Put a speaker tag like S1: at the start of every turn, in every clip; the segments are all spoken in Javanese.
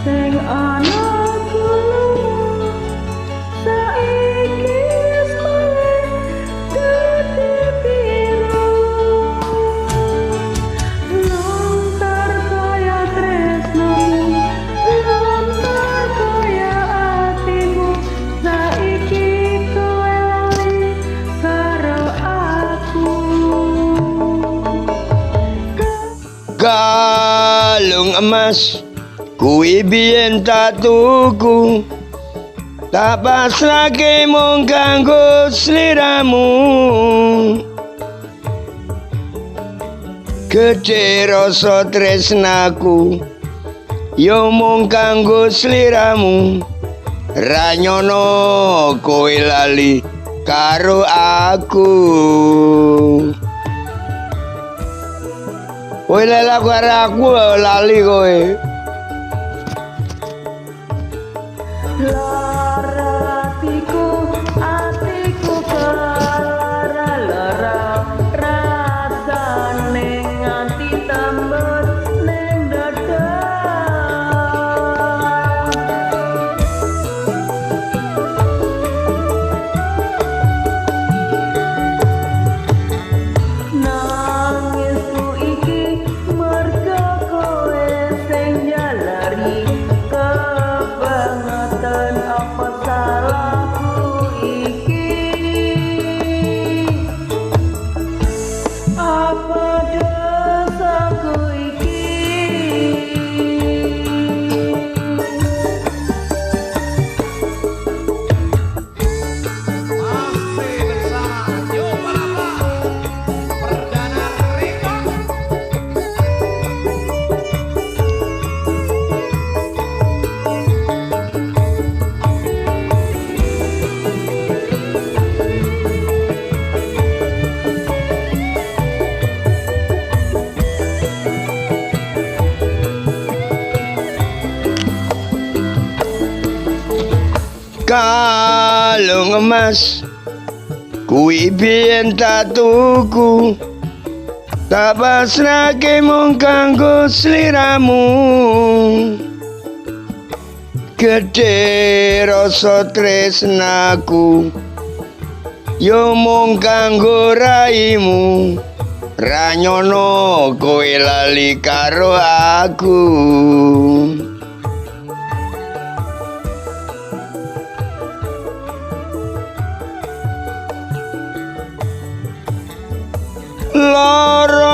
S1: Sing ana kulo saiki wis malih dadi piro lontar kaya tresnamu lontar kaya atimu saiki kowe lali karo aku
S2: Galung emas kuwi biyen tak tuku, tak pasrahke mung kanggo sliramu. Gedhe rasa tresnaku yo mung kanggo sliramu. Ra nyono kowe lali karo aku. Kowe lali karo aku lali kowe.
S1: Lara atiku kelara rasane nganti tembus ning dada nangisku iki merga kowe sing jalari kebangetan apa salahku iki apa dosaku iki
S3: Masih bersama Yo Palapa Perdana Record.
S2: Kalung emas kuwi biyen tak tuku, tak pasrahke mung kanggo sliramu. Gedhe rasa tresnaku yo mung kanggo raimu. Ra nyono kowe lali karo aku. Loro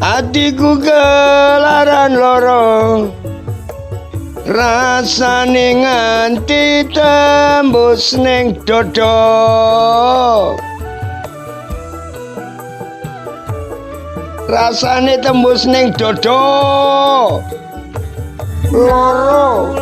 S2: atiku kelaran loro rasane nganti tembus ning dada rasane tembus ning dada loro